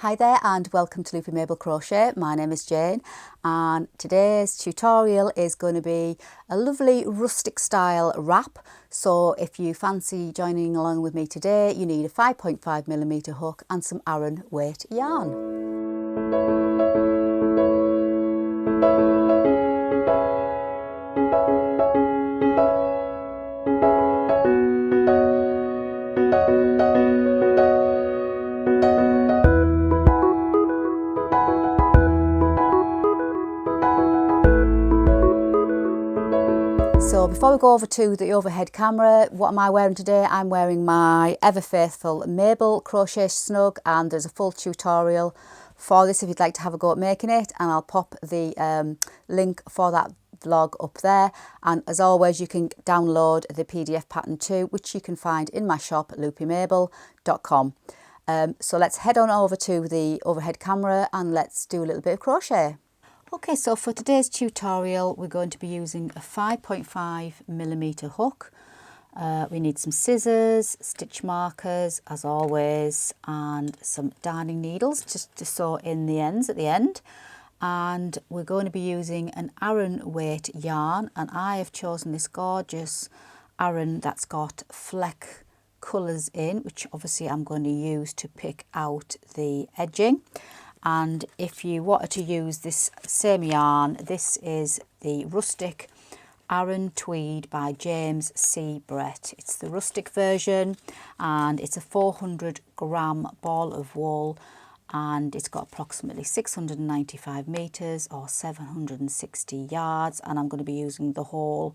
Hi there and welcome to Loopy Mabel Crochet. My name is Jane and today's tutorial is going to be a lovely rustic style wrap. So if you fancy joining along with me today, you need a 5.5mm hook and some Aran weight yarn. So before we go over to the overhead camera, what am I wearing today? I'm wearing my ever faithful Mabel Crochet Snug, and there's a full tutorial for this if you'd like to have a go at making it, and I'll pop the link for that vlog up there. And as always, you can download the PDF pattern too, which you can find in my shop at loopymabel.com. So let's head on over to the overhead camera and let's do a little bit of crochet. Okay, so for today's tutorial, we're going to be using a 5.5mm hook. We need some scissors, stitch markers, as always, and some darning needles just to sew in the ends at the end. And we're going to be using an Aran weight yarn, and I have chosen this gorgeous Aran that's got fleck colours in, which obviously I'm going to use to pick out the edging. And if you wanted to use this same yarn, this is the Rustic Aran Tweed by James C. Brett. It's the Rustic version and it's a 400-gram ball of wool, and it's got approximately 695 metres or 760 yards, and I'm going to be using the whole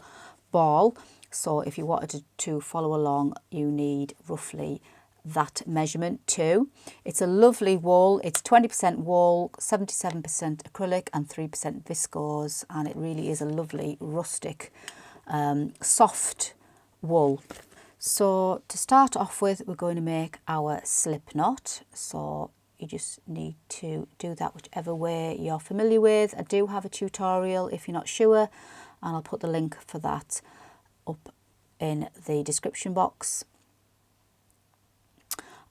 ball. So if you wanted to follow along, you need roughly that measurement too. It's a lovely wool. It's 20% wool, 77% acrylic and 3% viscose, and it really is a lovely rustic soft wool. So to start off with, we're going to make our slip knot. So you just need to do that whichever way you're familiar with. I do have a tutorial if you're not sure, and I'll put the link for that up in the description box.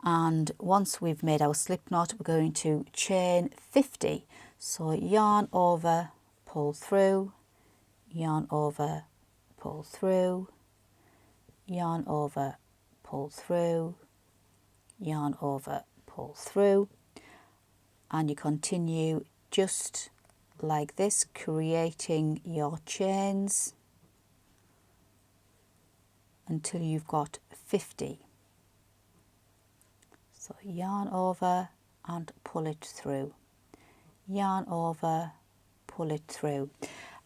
And once we've made our slip knot, we're going to chain 50. So yarn over, pull through, yarn over, pull through, yarn over, pull through, yarn over, pull through, and you continue just like this, creating your chains until you've got 50. So yarn over and pull it through, yarn over, pull it through.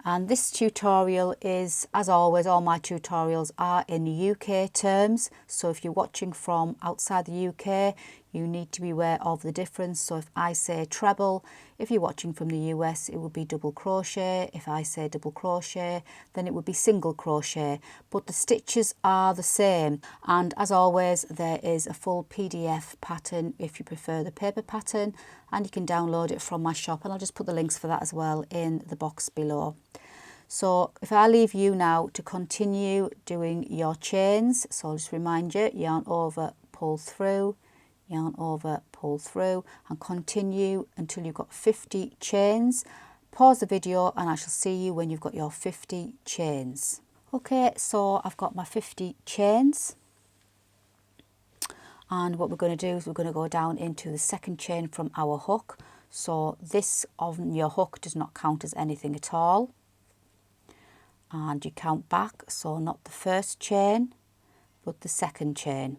And this tutorial is, as always, all my tutorials are in UK terms. So if you're watching from outside the UK, you need to be aware of the difference. So if I say treble, if you're watching from the US, it would be double crochet. If I say double crochet, then it would be single crochet. But the stitches are the same. And as always, there is a full PDF pattern if you prefer the paper pattern, and you can download it from my shop. And I'll just put the links for that as well in the box below. So if I leave you now to continue doing your chains, so I'll just remind you, yarn over, pull through, yarn over, pull through, and continue until you've got 50 chains. Pause the video and I shall see you when you've got your 50 chains. Okay, so I've got my 50 chains, and what we're going to do is we're going to go down into the second chain from our hook. So this on your hook does not count as anything at all, and you count back, so not the first chain but the second chain.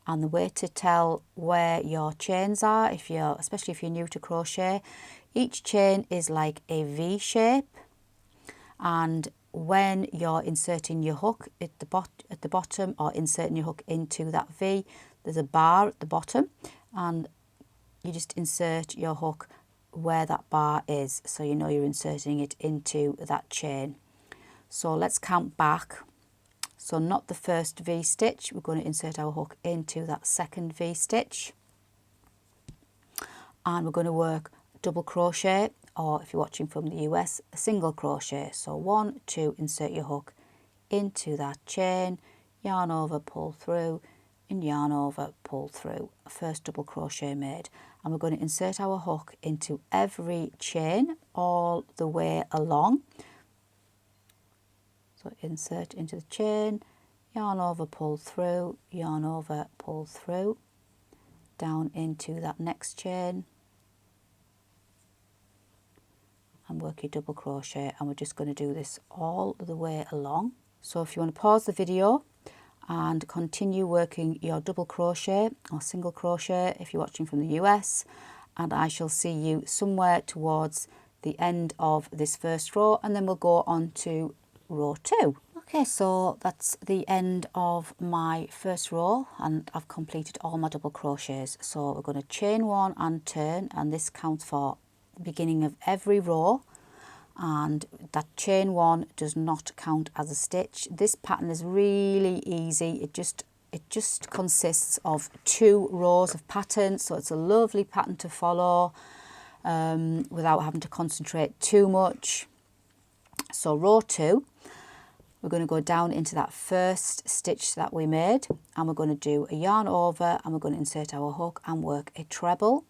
And the way to tell where your chains are, especially if you're new to crochet, each chain is like a V shape, and when you're inserting your hook at the bottom or inserting your hook into that V, there's a bar at the bottom, and you just insert your hook where that bar is, so you know you're inserting it into that chain. So let's count back. So not the first V stitch, we're going to insert our hook into that second V stitch, and we're going to work double crochet, or if you're watching from the US, a single crochet. So 1, 2, insert your hook into that chain, yarn over, pull through, and yarn over, pull through, first double crochet made. and we're going to insert our hook into every chain all the way along. So insert into the chain, yarn over, pull through, yarn over, pull through, down into that next chain, and work your double crochet, and we're just going to do this all the way along. So if you want to pause the video and continue working your double crochet or single crochet if you're watching from the US, and I shall see you somewhere towards the end of this first row, and then we'll go on to row 2. Okay, so that's the end of my first row, and I've completed all my double crochets. So we're going to chain 1 and turn, and this counts for the beginning of every row, and that chain 1 does not count as a stitch. This pattern is really easy. It just consists of 2 rows of pattern, so it's a lovely pattern to follow without having to concentrate too much. So row 2, we're going to go down into that first stitch that we made, and we're going to do a yarn over, and we're going to insert our hook and work a treble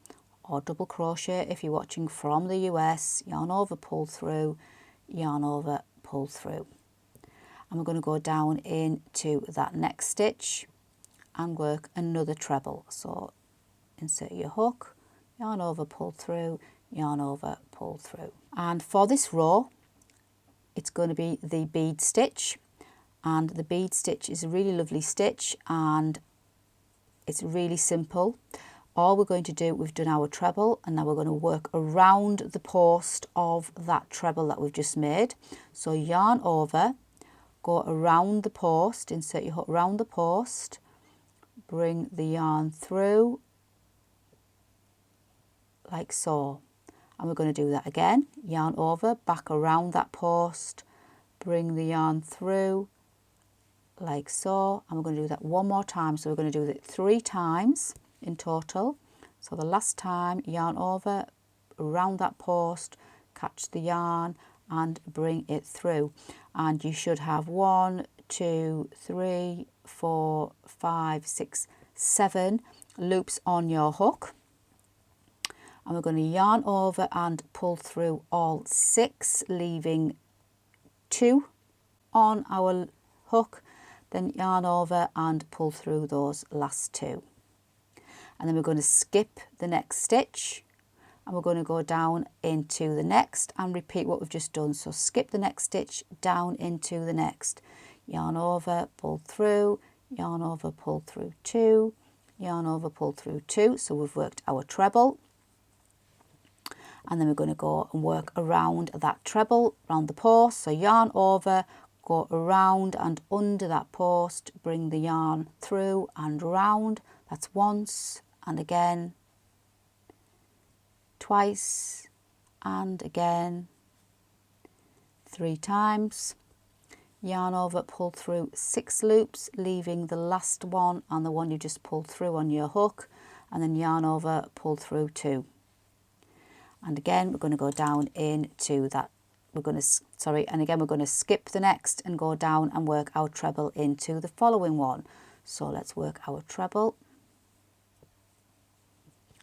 or double crochet if you're watching from the US. Yarn over, pull through, yarn over, pull through, and we're going to go down into that next stitch and work another treble. So insert your hook, yarn over, pull through, yarn over, pull through. And for this row, it's going to be the bead stitch, and the bead stitch is a really lovely stitch, and it's really simple. All we're going to do, we've done our treble, and now we're going to work around the post of that treble that we've just made. So yarn over, go around the post, insert your hook around the post, bring the yarn through like so. And we're going to do that again, yarn over, back around that post, bring the yarn through like so, and we're going to do that one more time. So we're going to do it 3 times in total. So the last time, yarn over, around that post, catch the yarn and bring it through, and you should have 1, 2, 3, 4, 5, 6, 7 loops on your hook. And we're going to yarn over and pull through all 6, leaving 2 on our hook, then yarn over and pull through those last 2. And then we're going to skip the next stitch, and we're going to go down into the next and repeat what we've just done. So skip the next stitch, down into the next, yarn over, pull through, yarn over, pull through 2, yarn over, pull through 2. So we've worked our treble. And then we're going to go and work around that treble, around the post. So yarn over, go around and under that post, bring the yarn through and round. That's once, and again, twice, and again, 3 times. Yarn over, pull through 6 loops, leaving the last one and the one you just pulled through on your hook, and then yarn over, pull through 2. And again, we're going to go down into that, and again, we're going to skip the next and go down and work our treble into the following one. So let's work our treble.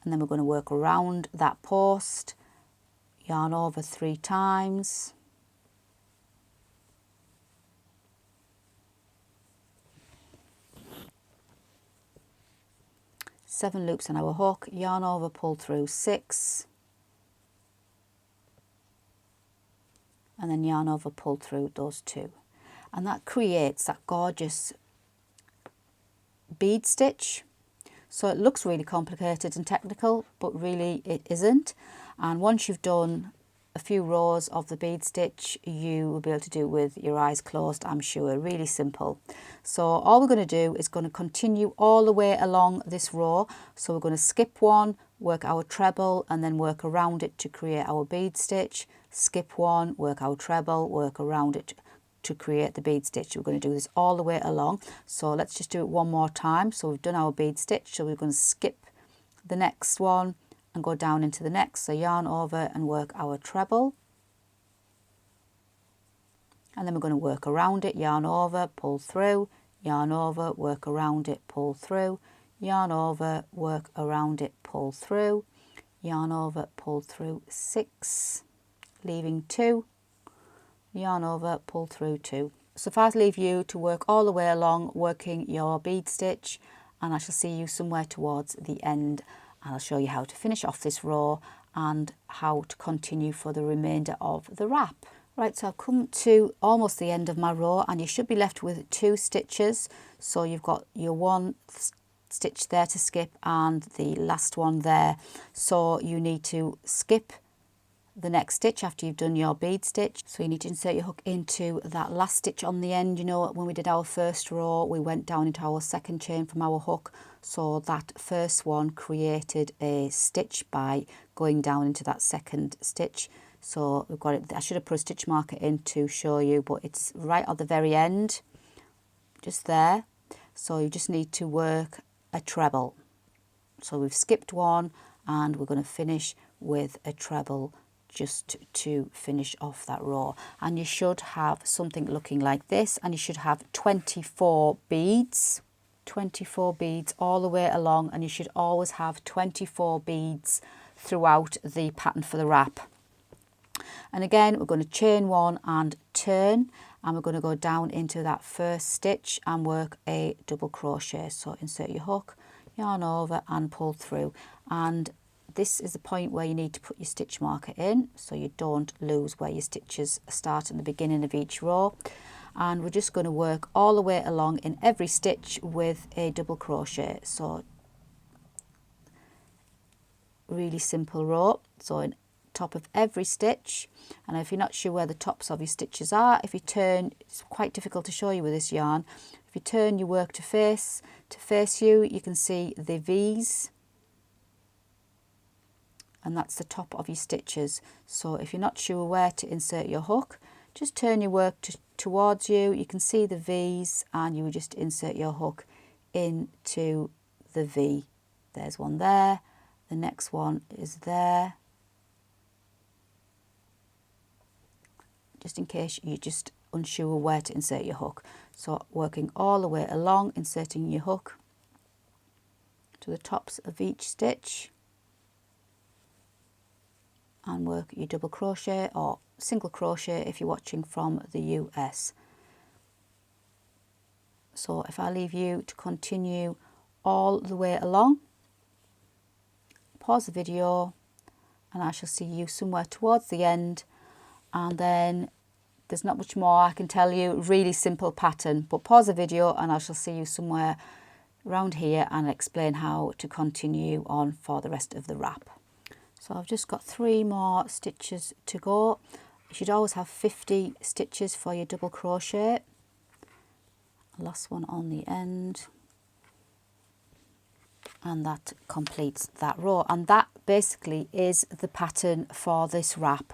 And then we're going to work around that post, yarn over 3 times. Seven loops on our hook, yarn over, pull through 6. And then yarn over, pull through those 2, and that creates that gorgeous bead stitch. So it looks really complicated and technical, but really it isn't. And once you've done a few rows of the bead stitch, you will be able to do it with your eyes closed, I'm sure. Really simple. So all we're going to do is going to continue all the way along this row. So we're going to skip 1, work our treble, and then work around it to create our bead stitch. Skip 1, work our treble, work around it to create the bead stitch. We're going to do this all the way along. So let's just do it one more time. So we've done our bead stitch, so we're going to skip the next one and go down into the next. So yarn over and work our treble, and then we're going to work around it, yarn over, pull through, yarn over, work around it, pull through, yarn over, work around it, pull through, yarn over, pull through 6, leaving 2, yarn over, pull through 2. So if I leave you to work all the way along working your bead stitch, and I shall see you somewhere towards the end, and I'll show you how to finish off this row and how to continue for the remainder of the wrap. Right, so I've come to almost the end of my row, and you should be left with 2 stitches. So you've got your 1 stitch there to skip and the last one there. So you need to skip the next stitch after you've done your bead stitch. So you need to insert your hook into that last stitch on the end. You know, when we did our first row, we went down into our second chain from our hook. So that first one created a stitch by going down into that second stitch. So we've got it. I should have put a stitch marker in to show you, but it's right at the very end, just there. So you just need to work a treble. So we've skipped one and we're going to finish with a treble just to finish off that row. And you should have something looking like this, and you should have 24 beads. 24 beads all the way along, and you should always have 24 beads throughout the pattern for the wrap. And again, we're going to chain 1 and turn, and we're going to go down into that first stitch and work a double crochet. So insert your hook, yarn over and pull through, and this is the point where you need to put your stitch marker in so you don't lose where your stitches start at the beginning of each row. And we're just going to work all the way along in every stitch with a double crochet. So really simple row. So in top of every stitch, and if you're not sure where the tops of your stitches are, if you turn, it's quite difficult to show you with this yarn. If you turn your work to face you, you can see the V's, and that's the top of your stitches. So if you're not sure where to insert your hook, just turn your work towards you. You can see the V's, and you would just insert your hook into the V. There's one there, the next one is there, just in case you're just unsure where to insert your hook. So working all the way along, inserting your hook to the tops of each stitch, and work your double crochet or single crochet if you're watching from the US. So if I leave you to continue all the way along, pause the video, and I shall see you somewhere towards the end. And then there's not much more I can tell you, really simple pattern, but pause the video and I shall see you somewhere around here and explain how to continue on for the rest of the wrap. So I've just got 3 more stitches to go. You should always have 50 stitches for your double crochet. Last one on the end, and that completes that row, and that basically is the pattern for this wrap.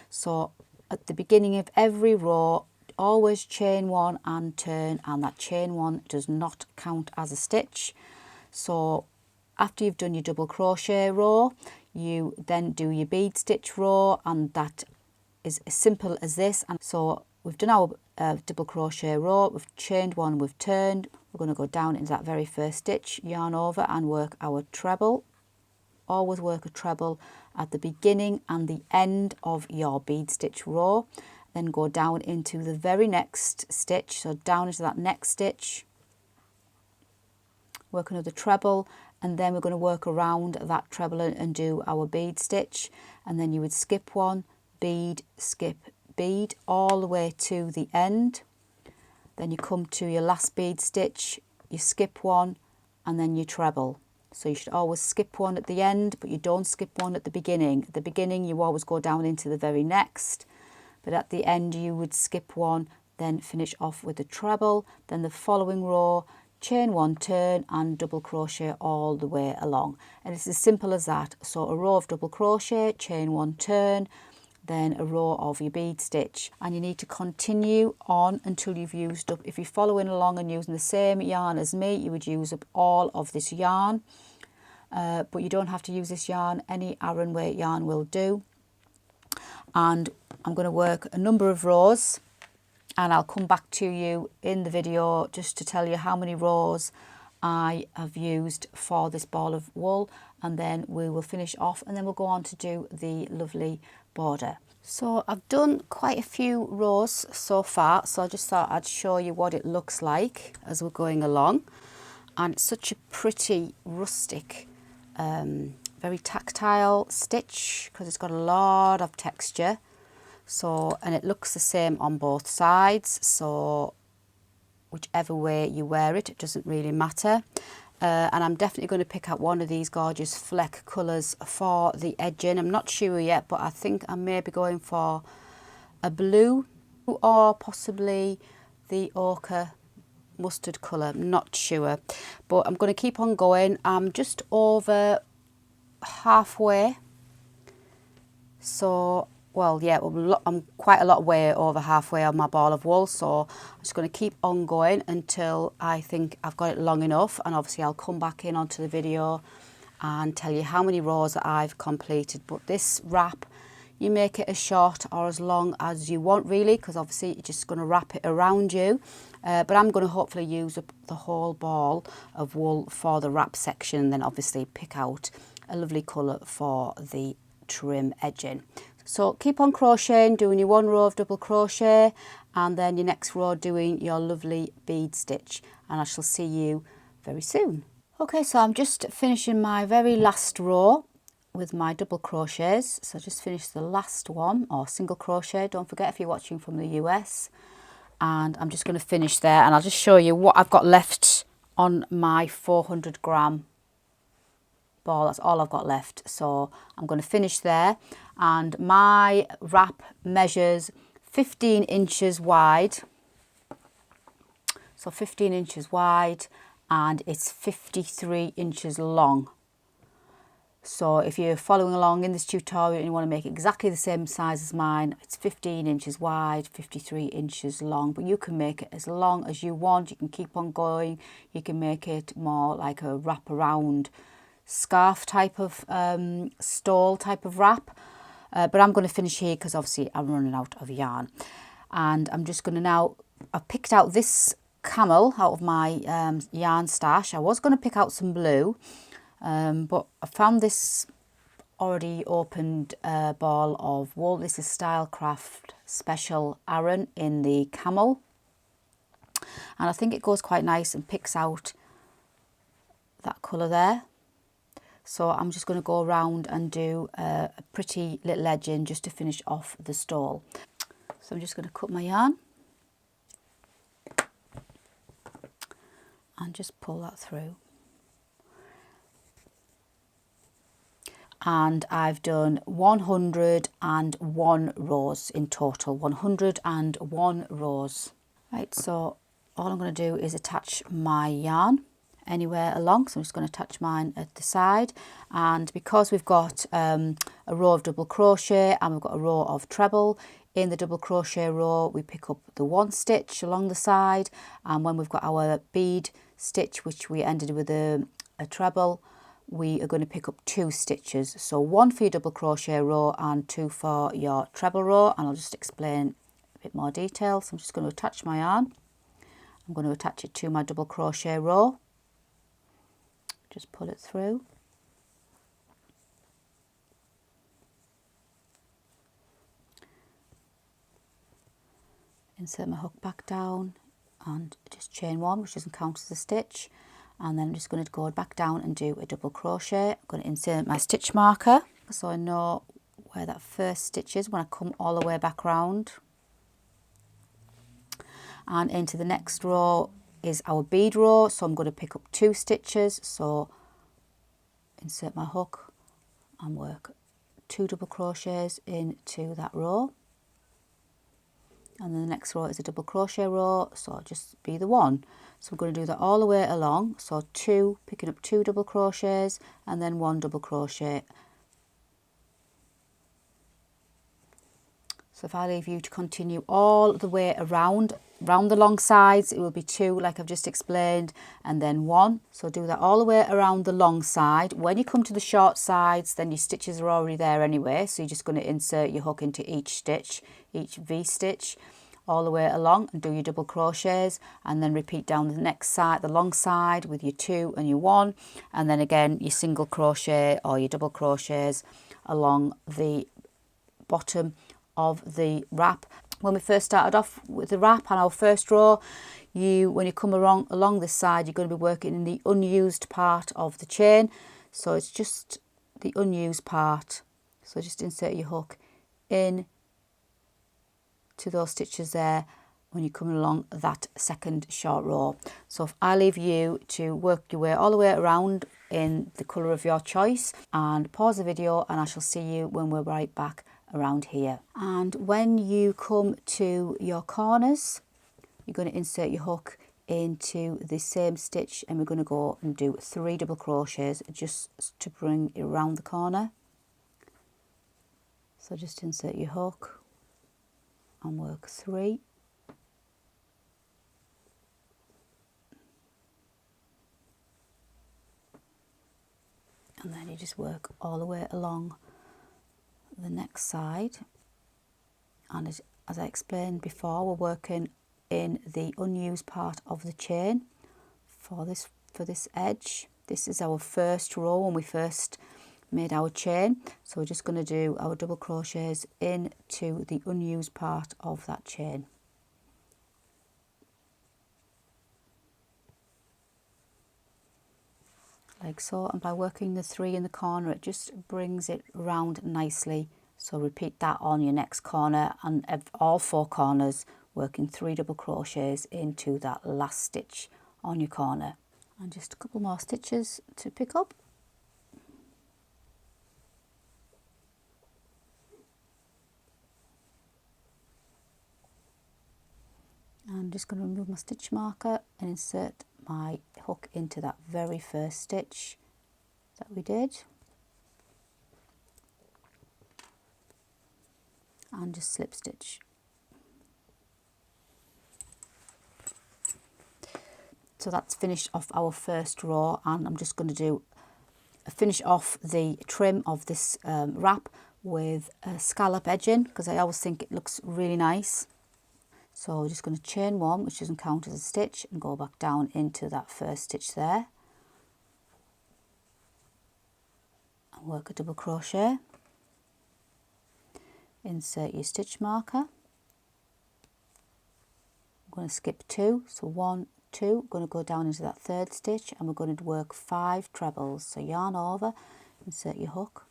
So at the beginning of every row, always chain 1 and turn, and that chain 1 does not count as a stitch. So after you've done your double crochet row, you then do your bead stitch row, and that is as simple as this. And so we've done our double crochet row, we've chained 1, we've turned, we're going to go down into that very first stitch, yarn over and work our treble. Always work a treble at the beginning and the end of your bead stitch row, then go down into the very next stitch, so down into that next stitch, work another treble, and then we're going to work around that treble and do our bead stitch, and then you would skip 1, bead, skip, bead all the way to the end. Then you come to your last bead stitch, you skip 1, and then you treble. So you should always skip 1 at the end, but you don't skip 1 at the beginning. At the beginning you always go down into the very next, but at the end you would skip 1, then finish off with a treble, then the following row, chain 1, turn and double crochet all the way along. And it's as simple as that. So a row of double crochet, chain 1, turn, then a row of your bead stitch, and you need to continue on until you've used up, if you're following along and using the same yarn as me, you would use up all of this yarn, but you don't have to use this yarn, any Aran weight yarn will do. And I'm going to work a number of rows, and I'll come back to you in the video just to tell you how many rows I have used for this ball of wool, and then we will finish off and then we'll go on to do the lovely border. So I've done quite a few rows so far, so I just thought I'd show you what it looks like as we're going along. And it's such a pretty rustic, very tactile stitch because it's got a lot of texture. So, and it looks the same on both sides, so whichever way you wear it, it doesn't really matter. And I'm definitely going to pick out one of these gorgeous fleck colours for the edging. I'm not sure yet, but I think I may be going for a blue or possibly the ochre mustard colour. I'm not sure, but I'm going to keep on going. I'm just over halfway, so well, yeah, I'm quite a lot way over halfway on my ball of wool, so I'm just going to keep on going until I think I've got it long enough, and obviously I'll come back in onto the video and tell you how many rows that I've completed. But this wrap, you make it as short or as long as you want really, because obviously you're just going to wrap it around you, but I'm going to hopefully use up the whole ball of wool for the wrap section, and then obviously pick out a lovely colour for the trim edging. So keep on crocheting, doing your 1 row of double crochet, and then your next row doing your lovely bead stitch, and I shall see you very soon. Okay, so I'm just finishing my very last row with my double crochets. So just finished the last one, or single crochet, don't forget if you're watching from the US. And I'm just going to finish there, and I'll just show you what I've got left on my 400 gram ball. That's all I've got left, so I'm going to finish there. And my wrap measures 15 inches wide, so 15 inches wide, and it's 53 inches long. So if you're following along in this tutorial and you want to make it exactly the same size as mine, it's 15 inches wide, 53 inches long, but you can make it as long as you want. You can keep on going. You can make it more like a wrap around scarf type of stole type of wrap, but I'm going to finish here because obviously I'm running out of yarn. And I'm just going to now, I've picked out this camel out of my yarn stash. I was going to pick out some blue, but I found this already opened ball of wool. This is Stylecraft Special Aran in the camel, and I think it goes quite nice and picks out that colour there. So I'm just going to go around and do a pretty little edging just to finish off the stole. So I'm just going to cut my yarn and just pull that through. And I've done 101 rows in total, 101 rows. Right, so all I'm going to do is attach my yarn anywhere along, so I'm just going to attach mine at the side. And because we've got a row of double crochet and we've got a row of treble, in the double crochet row we pick up the 1 stitch along the side, and when we've got our bead stitch, which we ended with a treble, we are going to pick up 2 stitches, so 1 for your double crochet row and 2 for your treble row. And I'll just explain a bit more detail. So I'm just going to attach my yarn, I'm going to attach it to my double crochet row, just pull it through, insert my hook back down and just chain 1, which doesn't count as a stitch, and then I'm just going to go back down and do a double crochet. I'm going to insert my stitch marker so I know where that first stitch is when I come all the way back round. And into the next row is our bead row, so I'm going to pick up 2 stitches, so insert my hook and work 2 double crochets into that row. And then the next row is a double crochet row, so just be the 1. So I'm going to do that all the way along, so 2, picking up 2 double crochets and then 1 double crochet. So if I leave you to continue all the way around the long sides, it will be 2 like I've just explained, and then 1. So do that all the way around the long side. When you come to the short sides, then your stitches are already there anyway, so you're just going to insert your hook into each stitch, each V stitch, all the way along and do your double crochets, and then repeat down the next side, the long side, with your 2 and your 1, and then again your single crochet or your double crochets along the bottom of the wrap. When we first started off with the wrap on our first row, when you come along this side, you're going to be working in the unused part of the chain. So it's just the unused part. So just insert your hook in to those stitches there when you're coming along that second short row. So if I leave you to work your way all the way around in the colour of your choice, and pause the video, and I shall see you when we're right back around here. And when you come to your corners, you're going to insert your hook into the same stitch, and we're going to go and do 3 double crochets just to bring it around the corner. So just insert your hook and work 3, and then you just work all the way along the next side. And as I explained before, we're working in the unused part of the chain for this edge. This is our first row when we first made our chain, so we're just going to do our double crochets into the unused part of that chain. Like so, and by working the 3 in the corner, it just brings it round nicely. So repeat that on your next corner, and all 4 corners, working 3 double crochets into that last stitch on your corner. And just a couple more stitches to pick up. I'm just going to remove my stitch marker and insert my hook into that very first stitch that we did, and just slip stitch. So that's finished off our first row, and I'm just going to finish off the trim of this wrap with a scallop edging, because I always think it looks really nice. So we're just going to chain 1, which doesn't count as a stitch, and go back down into that first stitch there, and work a double crochet, insert your stitch marker. I'm going to skip 2, so 1, 2, going to go down into that third stitch, and we're going to work 5 trebles. So yarn over, insert your hook,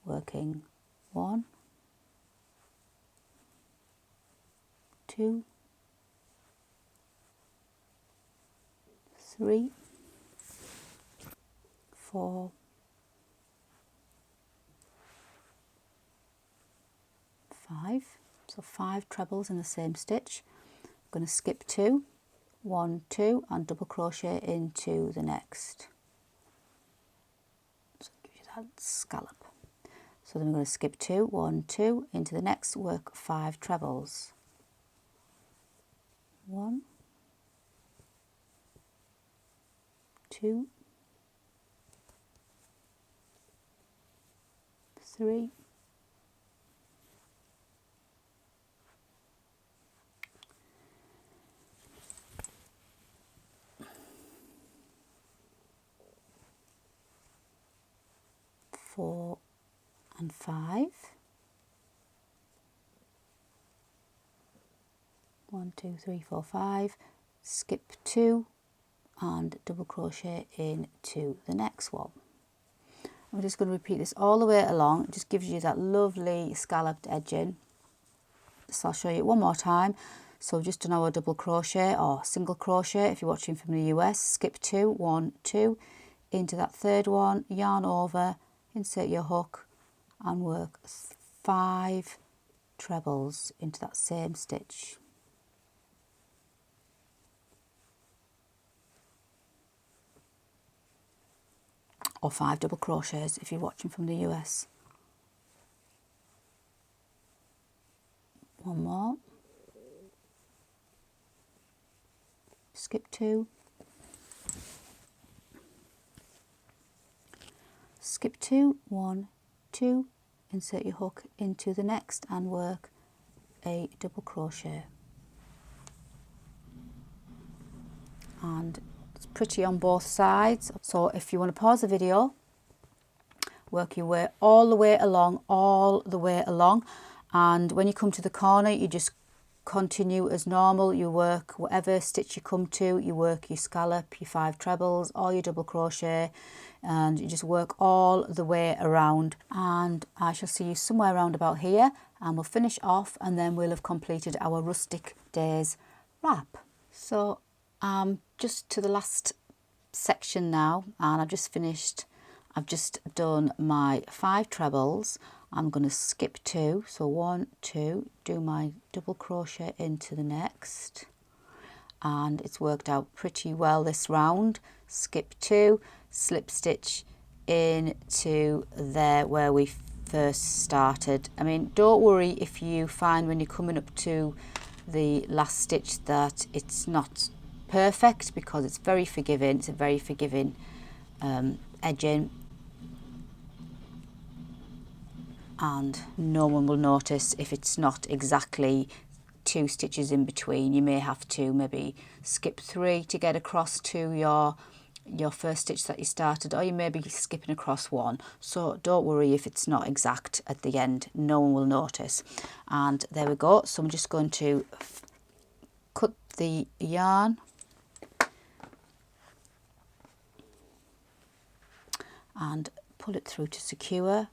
working 1, 2, 3, 4, 5. So 5 trebles in the same stitch. I'm going to skip 2, 1, 2, and double crochet into the next. So it gives you that scallop. So then we're going to skip 2, 1, 2 into the next, work 5 trebles. 1, 2, 3, 4 and 5. 1, 2, 3, 4, 5. Skip 2 and double crochet into the next one. I'm just going to repeat this all the way along. It just gives you that lovely scalloped edging. So I'll show you it one more time. So we've just done our double crochet or single crochet if you're watching from the US. Skip 2, 1, 2 into that third one, yarn over, insert your hook, and work 5 trebles into that same stitch. Or 5 double crochets if you're watching from the US. One more. Skip 2. Skip 2, 1, 2, insert your hook into the next and work a double crochet. and it's pretty on both sides. So if you want to pause the video, work your way all the way along, and when you come to the corner, you just continue as normal. You work whatever stitch you come to, you work your scallop, your 5 trebles or your double crochet, and you just work all the way around. And I shall see you somewhere around about here, and we'll finish off, and then we'll have completed our Rustic Days wrap. So just to the last section now, and I've just finished. I've just done my 5 trebles. I'm going to skip 2, so 1, 2, do my double crochet into the next, and it's worked out pretty well this round. Skip 2, slip stitch into there where we first started. I mean, don't worry if you find when you're coming up to the last stitch that it's not perfect, because it's very forgiving. It's a very forgiving edging, and no one will notice if it's not exactly 2 stitches in between. You may have to maybe skip 3 to get across to your first stitch that you started, or you may be skipping across 1. So don't worry if it's not exact at the end, no one will notice. And there we go. So I'm just going to cut the yarn and pull it through to secure,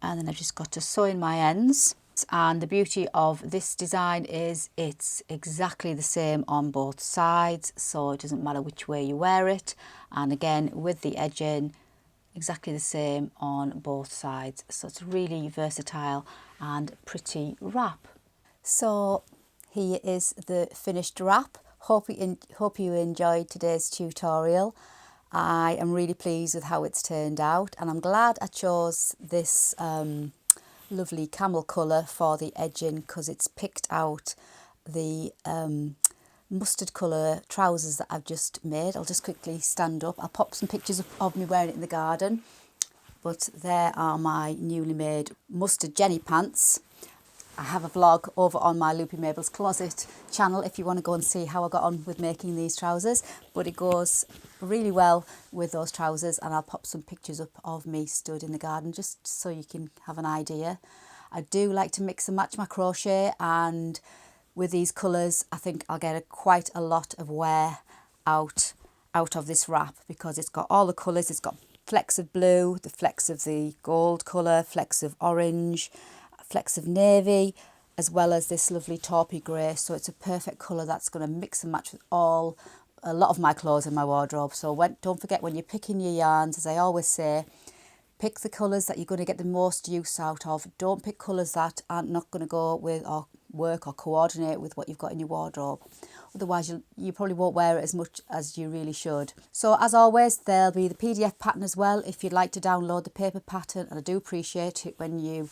and then I've just got to sew in my ends. And the beauty of this design is it's exactly the same on both sides, so it doesn't matter which way you wear it. And again, with the edging, exactly the same on both sides, so it's really versatile and pretty wrap. So here is the finished wrap. Hope you enjoyed today's tutorial. I am really pleased with how it's turned out, and I'm glad I chose this lovely camel colour for the edging, because it's picked out the mustard colour trousers that I've just made. I'll just quickly stand up. I'll pop some pictures of me wearing it in the garden, but there are my newly made mustard Jenny pants. I have a vlog over on my Loopy Mabel's Closet channel if you want to go and see how I got on with making these trousers, but it goes really well with those trousers, and I'll pop some pictures up of me stood in the garden just so you can have an idea. I do like to mix and match my crochet, and with these colours I think I'll get quite a lot of wear out of this wrap, because it's got all the colours. It's got flecks of blue, the flecks of the gold colour, flecks of orange, flecks of navy, as well as this lovely taupey grey. So it's a perfect colour that's going to mix and match with a lot of my clothes in my wardrobe. So don't forget, when you're picking your yarns, as I always say, pick the colours that you're going to get the most use out of. Don't pick colours that aren't not going to go with or work or coordinate with what you've got in your wardrobe. Otherwise you probably won't wear it as much as you really should. So as always, there'll be the PDF pattern as well if you'd like to download the paper pattern, and I do appreciate it when you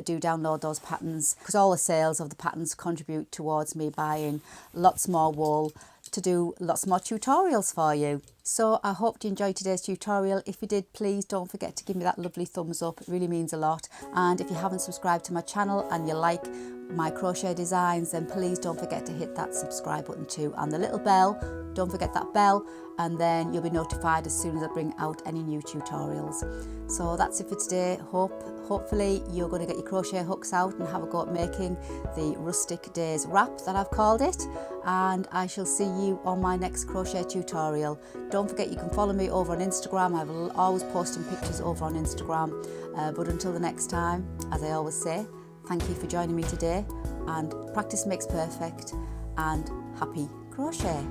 do download those patterns, because all the sales of the patterns contribute towards me buying lots more wool to do lots more tutorials for you. So I hope you enjoyed today's tutorial. If you did, please don't forget to give me that lovely thumbs up. It really means a lot. And if you haven't subscribed to my channel and you like my crochet designs, then please don't forget to hit that subscribe button too, and the little bell. Don't forget that bell, and then you'll be notified as soon as I bring out any new tutorials. So that's it for today. Hopefully you're going to get your crochet hooks out and have a go at making the Rustic Days wrap that I've called it, and I shall see you on my next crochet tutorial. Don't forget you can follow me over on Instagram. I'm always posting pictures over on Instagram, but until the next time, as I always say, thank you for joining me today, and practice makes perfect, and happy crochet.